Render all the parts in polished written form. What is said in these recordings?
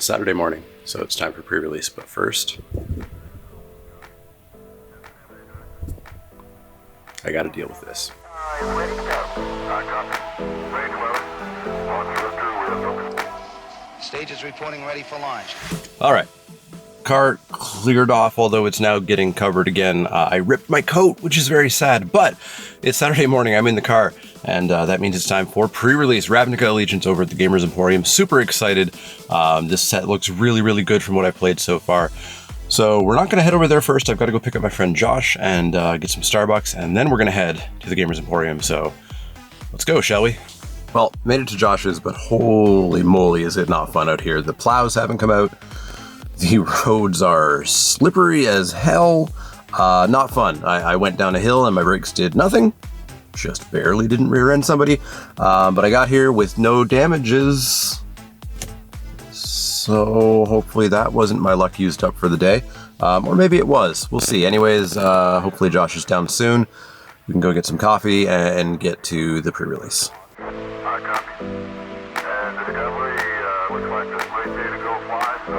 Saturday morning, so it's time for pre-release, but first, I gotta deal with this. Ready to go. Stage is reporting ready for launch. All right. Car cleared off, although it's now getting covered again. I ripped my coat, which is very sad, but it's Saturday morning. I'm in the car, and that means it's time for pre-release Ravnica Allegiance over at the Gamers Emporium. Super excited. This set looks really, really good from what I've played so far. So we're not going to head over there first. I've got to go pick up my friend Josh and get some Starbucks, and then we're going to head to the Gamers Emporium. So let's go, shall we? Well, made it to Josh's, but holy moly, is it not fun out here. The plows haven't come out. The roads are slippery as hell. Not fun. I went down a hill and my brakes did nothing. Just barely didn't rear end somebody. But I got here with no damages. So hopefully that wasn't my luck used up for the day. Or maybe it was. We'll see. Anyways, hopefully Josh is down soon. We can go get some coffee and get to the pre-release. Copy. And Discovery, looks like this great day to go fly, so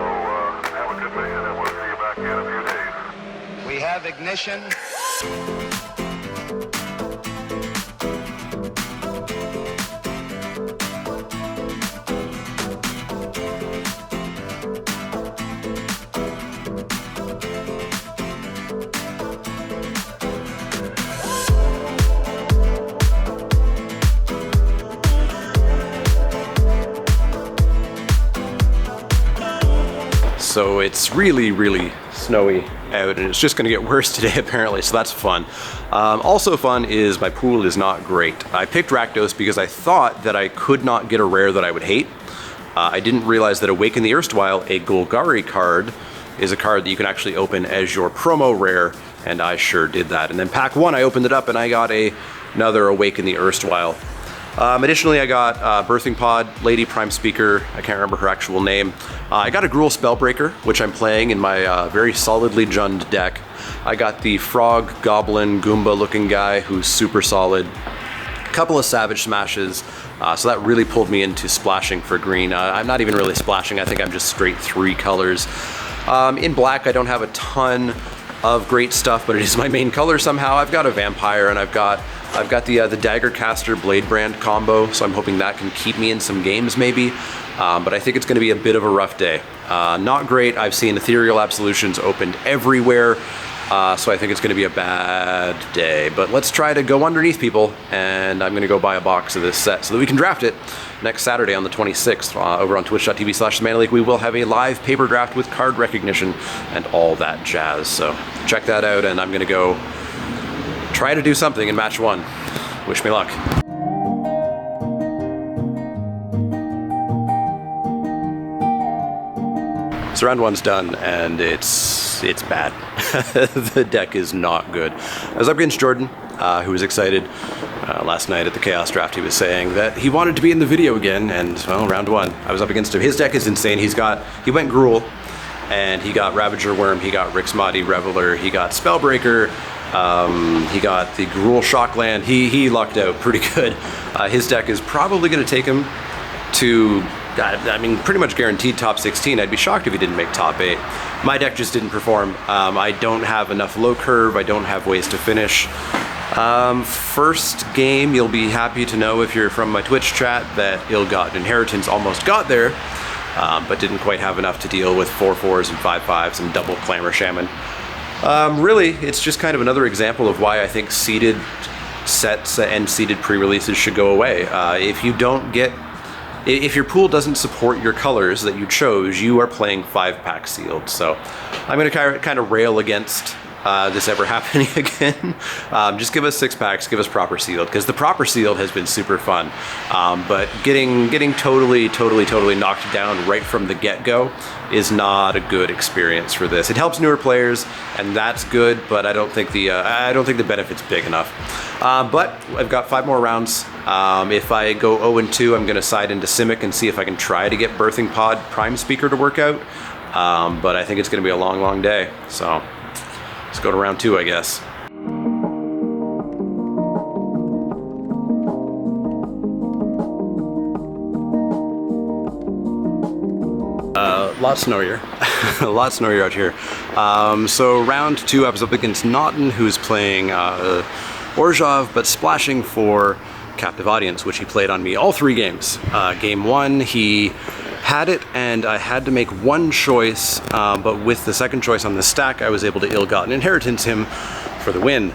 have a good mission and we'll see you back here in a few days. We have ignition. So it's really, really snowy out, and it's just going to get worse today apparently, so that's fun. Also fun is my pool is not great. I picked Rakdos because I thought that I could not get a rare that I would hate. I didn't realize that Awaken the Erstwhile, a Golgari card, is a card that you can actually open as your promo rare, and I sure did that. And then pack 1, I opened it up and I got another Awaken the Erstwhile. Additionally, I got Birthing Pod, Lady Prime Speaker, I can't remember her actual name. I got a Gruul Spellbreaker, which I'm playing in my very solidly junned deck. I got the Frog, Goblin, Goomba looking guy who's super solid. A couple of Savage Smashes, so that really pulled me into splashing for green. I'm not even really splashing, I think I'm just straight 3 colors. In black, I don't have a ton of great stuff, but it is my main color somehow. I've got a Vampire and I've got the Dagger Caster Blade Brand combo, so I'm hoping that can keep me in some games maybe. But I think it's going to be a bit of a rough day. Not great. I've seen Ethereal Absolutions opened everywhere, so I think it's going to be a bad day. But let's try to go underneath people, and I'm going to go buy a box of this set so that we can draft it next Saturday on the 26th over on twitch.tv/TheManaLeak. We will have a live paper draft with card recognition and all that jazz. So check that out, and I'm going to go try to do something in match 1. Wish me luck. So round 1's done, and it's bad. The deck is not good. I was up against Jordan, who was excited. Last night at the Chaos Draft, he was saying that he wanted to be in the video again, and well, round 1, I was up against him. His deck is insane. He went Gruul, and he got Ravager Worm, he got Rixmati Reveler, he got Spellbreaker, he got the Gruul Shockland. He lucked out pretty good. His deck is probably going to take him to, I mean, pretty much guaranteed top 16. I'd be shocked if he didn't make top 8. My deck just didn't perform. I don't have enough low curve. I don't have ways to finish. First game, you'll be happy to know if you're from my Twitch chat that Ill-Gotten Inheritance almost got there, but didn't quite have enough to deal with 4/4s and 5/5s and double Clamor Shaman. Really, it's just kind of another example of why I think seeded sets and seeded pre-releases should go away. If your pool doesn't support your colors that you chose, you are playing 5-pack sealed. So I'm going to kind of rail against this ever happening again. Just give us 6-packs, give us proper sealed, because the proper sealed has been super fun. But getting totally knocked down right from the get-go is not a good experience for this. It helps newer players, and that's good, but I don't think the benefit's big enough. But I've got 5 more rounds. If I go 0-2, I'm going to side into Simic and see if I can try to get Birthing Pod Prime Speaker to work out. But I think it's going to be a long day. So let's go to round 2, I guess. lot snowier. A lot snowier out here. So round 2, I was up against Naughton, who's playing Orzhov, but splashing for Captive Audience, which he played on me all 3 games. Game 1, he had it, and I had to make one choice, but with the second choice on the stack, I was able to Ill-Gotten Inheritance him for the win.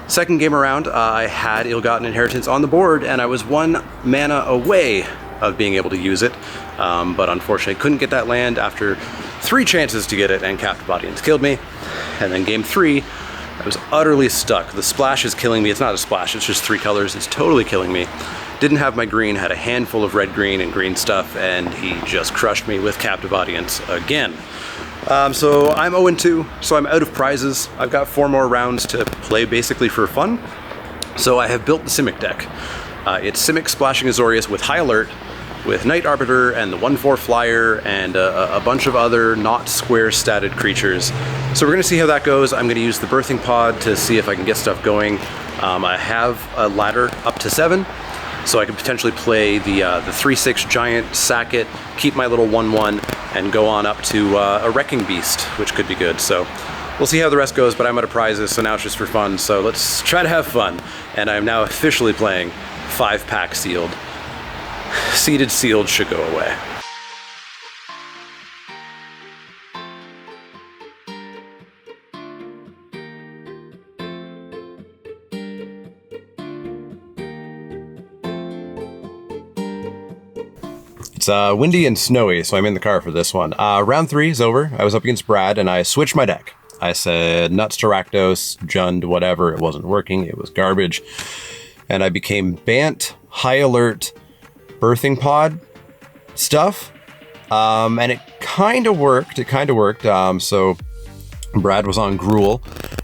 Second game around, I had Ill-Gotten Inheritance on the board, and I was 1 mana away of being able to use it, but unfortunately couldn't get that land after 3 chances to get it, and Captive Audience killed me. And then game 3, I was utterly stuck. The splash is killing me. It's not a splash, it's just 3 colors. It's totally killing me. Didn't have my green, had a handful of red, green, and green stuff, and he just crushed me with Captive Audience again. So I'm 0-2, so I'm out of prizes. I've got 4 more rounds to play basically for fun. So I have built the Simic deck. It's Simic Splashing Azorius with High Alert, with Night Arbiter and the 1/4 flyer and a bunch of other not square statted creatures. So we're gonna see how that goes. I'm gonna use the Birthing Pod to see if I can get stuff going. I have a ladder up to 7, so I could potentially play the 3/6 giant, sack it, keep my little 1/1, and go on up to a Wrecking Beast, which could be good. So we'll see how the rest goes, but I'm out of prizes, so now it's just for fun. So let's try to have fun. And I'm now officially playing 5-pack sealed. Seeded sealed should go away. It's windy and snowy, so I'm in the car for this one. Round 3 is over. I was up against Brad, and I switched my deck. I said nuts to Rakdos, Jund, whatever. It wasn't working. It was garbage. And I became Bant, High Alert, Birthing Pod stuff. And it kind of worked. So Brad was on Gruul,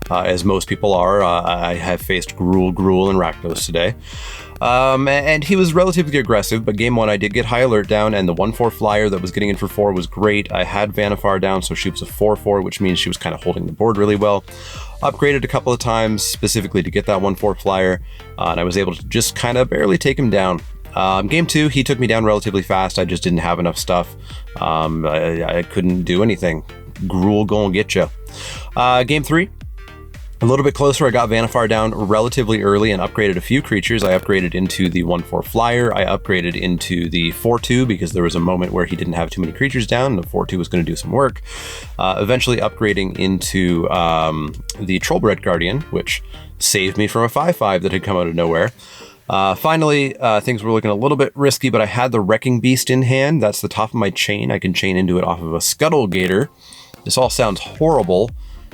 as most people are. I have faced Gruul, and Rakdos today. And he was relatively aggressive, but game 1 I did get High Alert down, and the 1/4 flyer that was getting in for 4 was great. I had Vannifar down, so she was a 4/4, which means she was kind of holding the board really well. Upgraded a couple of times, specifically to get that 1/4 flyer, and I was able to just kind of barely take him down. Game 2, he took me down relatively fast. I just didn't have enough stuff. I couldn't do anything. Gruul gonna get you. Game 3, a little bit closer. I got Vannifar down relatively early and upgraded a few creatures. I upgraded into the 1/4 flyer. I upgraded into the 4/2 because there was a moment where he didn't have too many creatures down, and the 4/2 was going to do some work. Eventually upgrading into the Trollbred Guardian, which saved me from a 5/5 that had come out of nowhere. Finally, things were looking a little bit risky, but I had the Wrecking Beast in hand. That's the top of my chain. I can chain into it off of a Scuttle Gator. This all sounds horrible,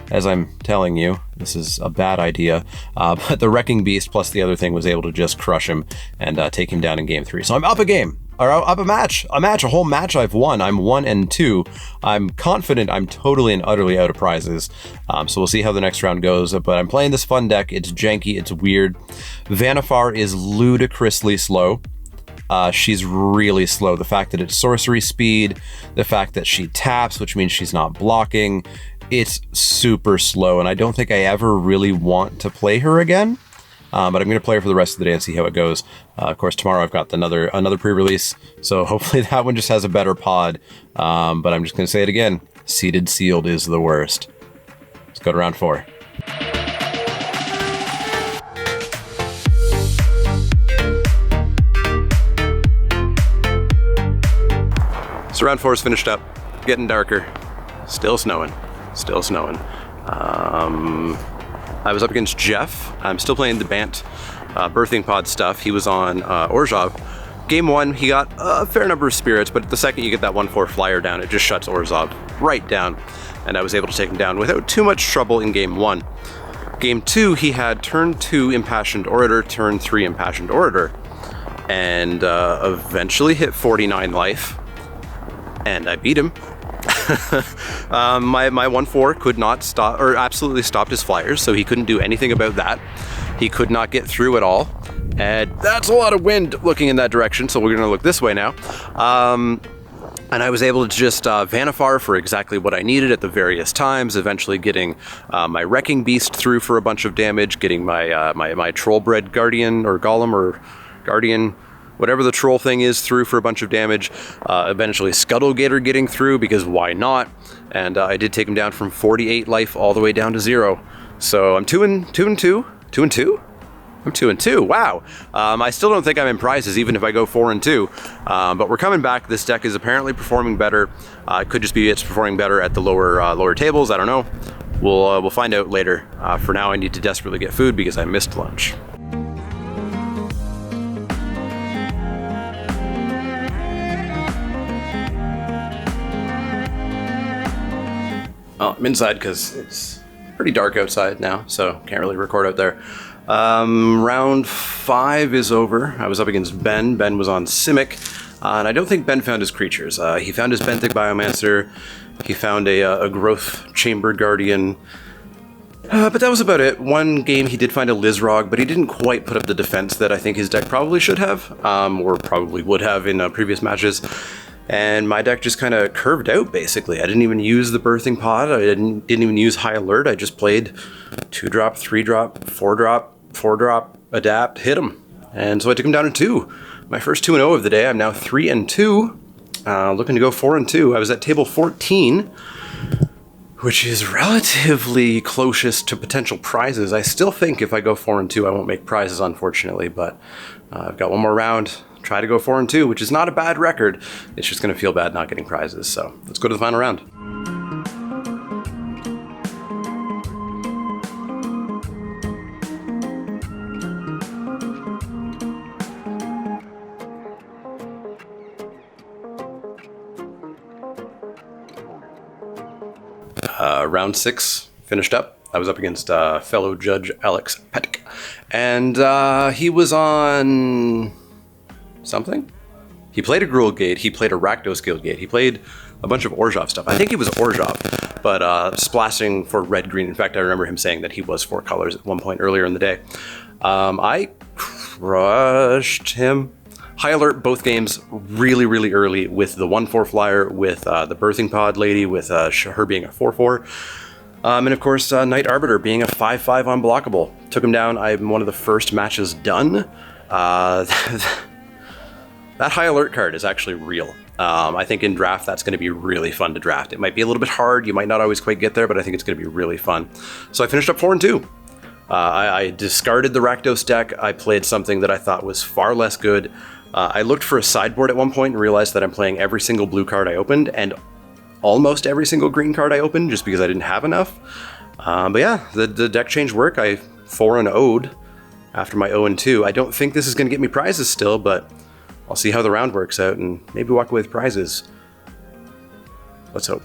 as I'm telling you. This is a bad idea. But the Wrecking Beast plus the other thing was able to just crush him and take him down in game 3. So I'm up a game, or up a whole match I've won. I'm 1-2. I'm confident I'm totally and utterly out of prizes. So we'll see how the next round goes, but I'm playing this fun deck. It's janky, it's weird. Vannifar is ludicrously slow. She's really slow. The fact that it's sorcery speed, the fact that she taps, which means she's not blocking, it's super slow, and I don't think I ever really want to play her again. But I'm going to play her for the rest of the day and see how it goes. Of course, tomorrow I've got another pre-release, so hopefully that one just has a better pod. But I'm just going to say it again. Seeded sealed is the worst. Let's go to round 4. So round 4 is finished up. Getting darker. Still snowing. I was up against Jeff. I'm still playing the Bant Birthing Pod stuff. He was on Orzhov. Game 1, he got a fair number of spirits, but the second you get that 1/4 flyer down, it just shuts Orzhov right down. And I was able to take him down without too much trouble in game 1. Game 2, he had turn 2 Impassioned Orator, turn 3 Impassioned Orator, and eventually hit 49 life, and I beat him. My 1/4 could not stop, or absolutely stopped his flyers, so he couldn't do anything about that. He could not get through at all, and that's a lot of wind looking in that direction, so we're gonna look this way now. And I was able to just Vannifar for exactly what I needed at the various times, eventually getting my Wrecking Beast through for a bunch of damage, getting my Trollbred Guardian, or Golem, or Guardian, whatever the troll thing is through for a bunch of damage. Eventually Scuttlegator getting through, because why not? And I did take him down from 48 life all the way down to 0. So I'm 2 and 2. 2 and 2? I'm 2 and 2. Wow. I still don't think I'm in prizes, even if I go 4 and 2. But we're coming back. This deck is apparently performing better. It could just be it's performing better at the lower tables. I don't know. We'll find out later. For now, I need to desperately get food because I missed lunch. Well, I'm inside because it's pretty dark outside now, so can't really record out there. Round 5 is over. I was up against Ben. Ben was on Simic, and I don't think Ben found his creatures. He found his Benthic Biomancer. He found a Growth Chamber Guardian. But that was about it. One game he did find a Lizrog, but he didn't quite put up the defense that I think his deck probably should have, or probably would have in previous matches. And my deck just kind of curved out, basically. I didn't even use the Birthing Pod. I didn't even use High Alert. I just played 2-drop, 3-drop, 4-drop, 4-drop, Adapt, hit him. And so I took him down to 2. My first 2-0 of the day. I'm now 3 and 2. Looking to go 4 and 2. I was at table 14, which is relatively closest to potential prizes. I still think if I go 4 and 2, I won't make prizes, unfortunately. But I've got one more round. Try to go 4 and 2, which is not a bad record. It's just going to feel bad not getting prizes. So let's go to the final round. Round 6 finished up. I was up against fellow judge Alex Petic, and he was on something. He played a Gruul Gate, he played a Rakdos Guild Gate, he played a bunch of Orzhov stuff. I think he was Orzhov, but splashing for red-green. In fact, I remember him saying that he was 4 colors at one point earlier in the day. I crushed him. High Alert both games really, really early with the 1/4 flyer, with the Birthing Pod lady, with her being a 4/4. And of course, Knight Arbiter being a 5/5 unblockable. Took him down. I'm one of the first matches done. That High Alert card is actually real. I think in draft, that's going to be really fun to draft. It might be a little bit hard. You might not always quite get there, but I think it's going to be really fun. So I finished up 4 and 2. I discarded the Rakdos deck. I played something that I thought was far less good. I looked for a sideboard at one point and realized that I'm playing every single blue card I opened and almost every single green card I opened just because I didn't have enough. But yeah, the deck change work. I 4 and 0'd after my 0 and 2. I don't think this is going to get me prizes still, but I'll see how the round works out and maybe walk away with prizes. Let's hope.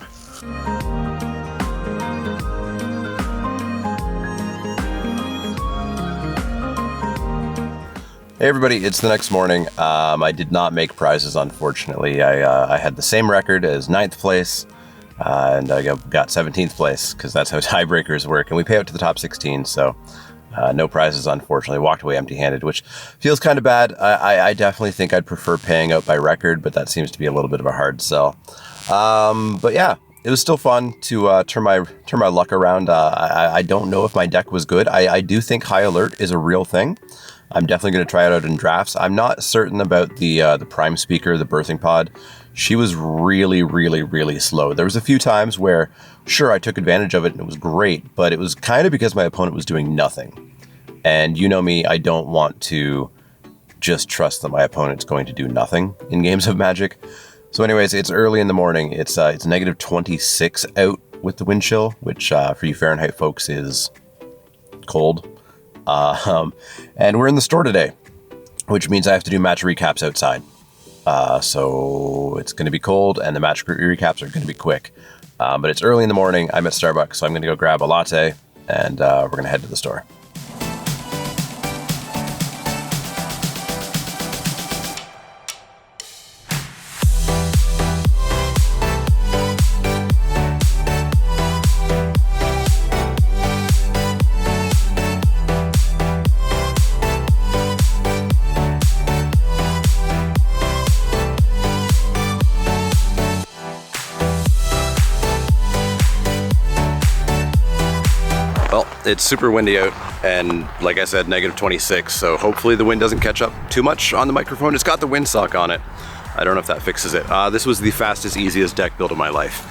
Hey everybody, it's the next morning. I did not make prizes, unfortunately. I had the same record as 9th place, and I got 17th place, because that's how tiebreakers work, and we pay out to the top 16, so no prizes, unfortunately. Walked away empty-handed, which feels kind of bad. I definitely think I'd prefer paying out by record, but that seems to be a little bit of a hard sell. But yeah, it was still fun to turn my luck around. I don't know if my deck was good. I do think High Alert is a real thing. I'm definitely going to try it out in drafts. I'm not certain about the Prime Speaker, the Birthing Pod. She was really, really, really slow. There was a few times where, sure, I took advantage of it and it was great, but it was kind of because my opponent was doing nothing. And you know me, I don't want to just trust that my opponent's going to do nothing in games of Magic. So anyways, it's early in the morning. It's negative 26 out with the wind chill, which for you Fahrenheit folks is cold. And we're in the store today, which means I have to do match recaps outside. So it's going to be cold and the match recaps are going to be quick. But it's early in the morning. I'm at Starbucks, so I'm going to go grab a latte and we're going to head to the store. Well, it's super windy out, and like I said, -26, so hopefully the wind doesn't catch up too much on the microphone. It's got the windsock on it. I don't know if that fixes it. This was the fastest, easiest deck build of my life.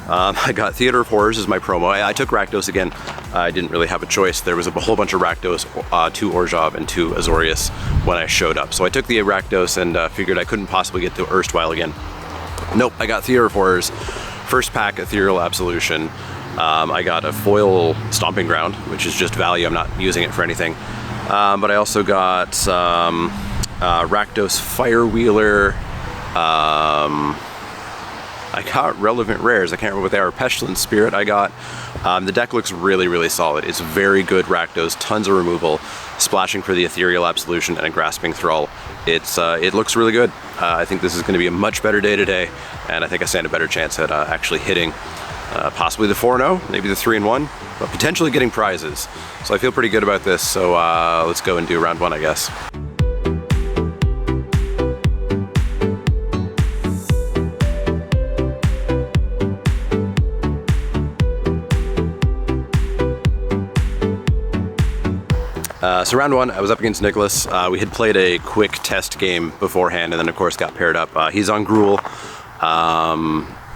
I got Theater of Horrors as my promo. I took Rakdos again. I didn't really have a choice. There was a whole bunch of Rakdos, 2 Orzhov and 2 Azorius when I showed up. So I took the Rakdos and figured I couldn't possibly get the Erstwhile again. Nope, I got Theater of Horrors. First pack, Ethereal Absolution. I got a foil Stomping Ground, which is just value. I'm not using it for anything. But I also got Rakdos Firewheeler. I got relevant rares. I can't remember what they are. Pestilence Spirit I got. The deck looks really, really solid. It's very good Rakdos, tons of removal, splashing for the Ethereal Absolution, and a Grasping Thrall. It looks really good. I think this is going to be a much better day today, and I think I stand a better chance at actually hitting possibly the 4-0, maybe the 3-1, but potentially getting prizes. So I feel pretty good about this, so let's go and do round 1, I guess. So round 1, I was up against Nicholas. We had played a quick test game beforehand, and then of course got paired up. He's on Gruul.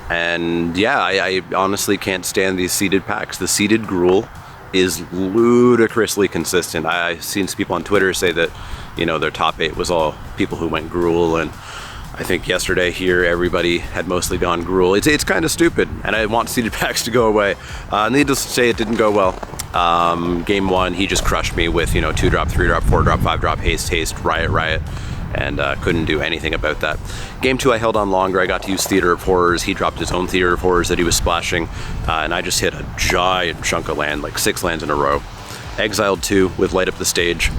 And yeah, I honestly can't stand these seeded packs. The seeded Gruul is ludicrously consistent. I've seen some people on Twitter say that, you know, their top 8 was all people who went Gruul, and I think yesterday here everybody had mostly gone Gruul. It's kind of stupid, and I want seeded packs to go away. Needless to say, it didn't go well. Game 1, he just crushed me with, you know, 2-drop, 3-drop, 4-drop, 5-drop, haste, riot, and couldn't do anything about that. Game 2, I held on longer. I got to use Theater of Horrors. He dropped his own Theater of Horrors that he was splashing, and I just hit a giant chunk of land, like 6 lands in a row. Exiled 2 with Light Up the Stage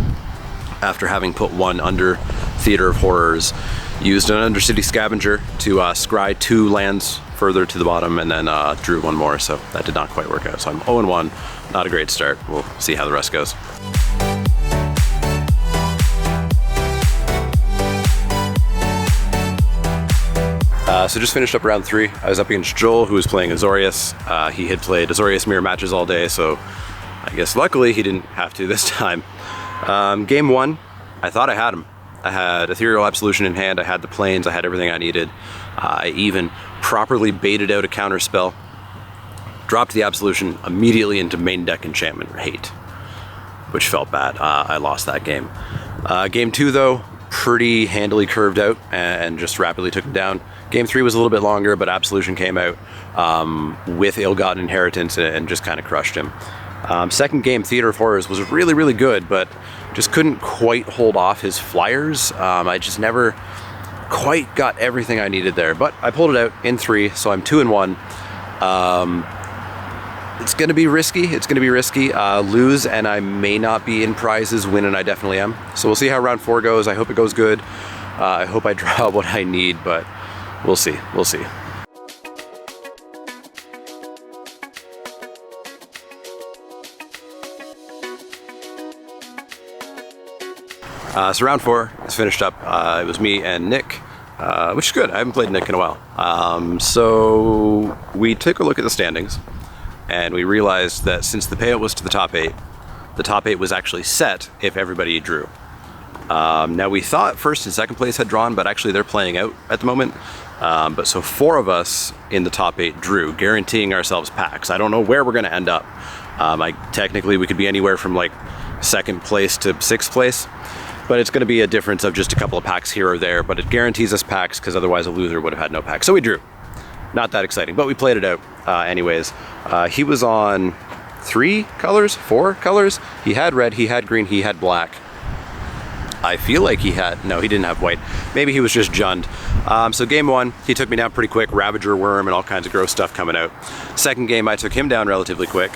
after having put 1 under Theater of Horrors. Used an Undercity Scavenger to scry 2 lands further to the bottom, and then drew 1 more, so that did not quite work out. So I'm 0-1, not a great start. We'll see how the rest goes. So just finished up round 3. I was up against Joel, who was playing Azorius. He had played Azorius mirror matches all day, so I guess luckily he didn't have to this time. Game 1, I thought I had him. I had Ethereal Absolution in hand, I had the planes, I had everything I needed. I even properly baited out a counter spell, dropped the Absolution immediately into main deck Enchantment Hate, which felt bad. I lost that game. Game 2 though, pretty handily curved out and just rapidly took him down. Game 3 was a little bit longer, but Absolution came out with Ill-Gotten Inheritance and just kind of crushed him. Second game, Theater of Horrors, was really, really good, but just couldn't quite hold off his flyers. I just never quite got everything I needed there, but I pulled it out in 3, so I'm 2-1. It's gonna be risky. Lose and I may not be in prizes. Win and I definitely am. So we'll see how round 4 goes. I hope it goes good. I hope I draw what I need, but we'll see. So round 4 is finished up. It was me and Nick, which is good. I haven't played Nick in a while. So we took a look at the standings, and we realized that since the payout was to the top 8 was actually set if everybody drew. Now we thought first and second place had drawn, but actually they're playing out at the moment. But so 4 of us in the top 8 drew, guaranteeing ourselves packs. I don't know where we're gonna end up. Technically we could be anywhere from like 2nd place to 6th place, but it's gonna be a difference of just a couple of packs here or there, but it guarantees us packs because otherwise a loser would have had no packs. So we drew. Not that exciting, but we played it out anyways. He was on 4 colors. He had red, he had green, he had black. I feel like he didn't have white. Maybe he was just junned. So game 1, he took me down pretty quick, Ravager Worm and all kinds of gross stuff coming out. Second game, I took him down relatively quick.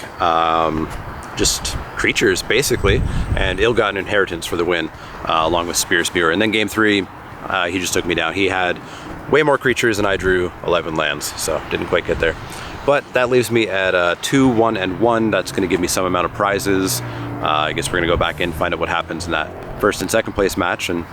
Just creatures, basically, and Ill-Gotten Inheritance for the win, along with Spear. And then game 3, he just took me down. He had way more creatures and I drew 11 lands, so didn't quite get there. But that leaves me at 2-1-1. That's gonna give me some amount of prizes. I guess we're gonna go back in, find out what happens in that 1st and 2nd place match and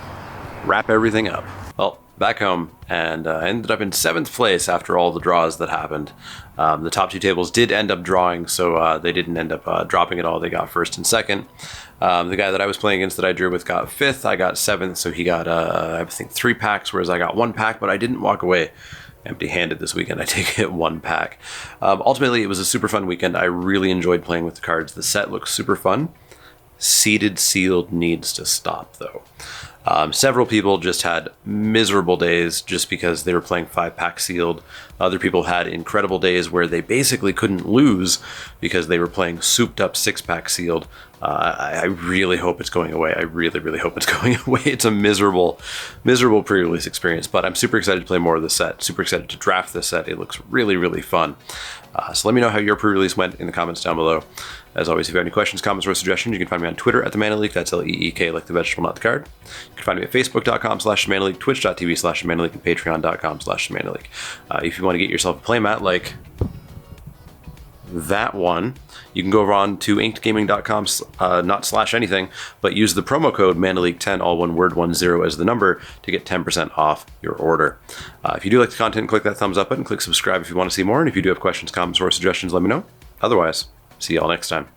wrap everything up. Well, back home, and I ended up in 7th place after all the draws that happened. The top 2 tables did end up drawing, so they didn't end up dropping at all. They got 1st and 2nd. The guy that I was playing against that I drew with got 5th. I got 7th, so he got, I think, 3 packs, whereas I got 1 pack, but I didn't walk away empty-handed this weekend. I did get 1 pack. Ultimately, it was a super fun weekend. I really enjoyed playing with the cards. The set looks super fun. Seeded Sealed needs to stop, though. Several people just had miserable days just because they were playing 5-pack sealed. Other people had incredible days where they basically couldn't lose because they were playing souped up 6-pack sealed. I really hope it's going away. I really, really hope it's going away. It's a miserable pre-release experience, but I'm super excited to play more of the set. Super excited to draft this set. It looks really, really fun. So let me know how your pre-release went in the comments down below. As always, if you have any questions, comments, or suggestions, you can find me on Twitter at the Mana Leek. That's L-E-E-K, like the vegetable, not the card. You can find me at facebook.com/TheManaLeek, twitch.tv/TheManaLeek, and patreon.com/TheManaLeek. If you want to get yourself a playmat like that one, you can go over on to inkedgaming.com, not slash anything, but use the promo code ManaLeek10, all one word, 10 as the number, to get 10% off your order. If you do like the content, click that thumbs up button, click subscribe if you want to see more, and if you do have questions, comments, or suggestions, let me know. Otherwise, see y'all next time.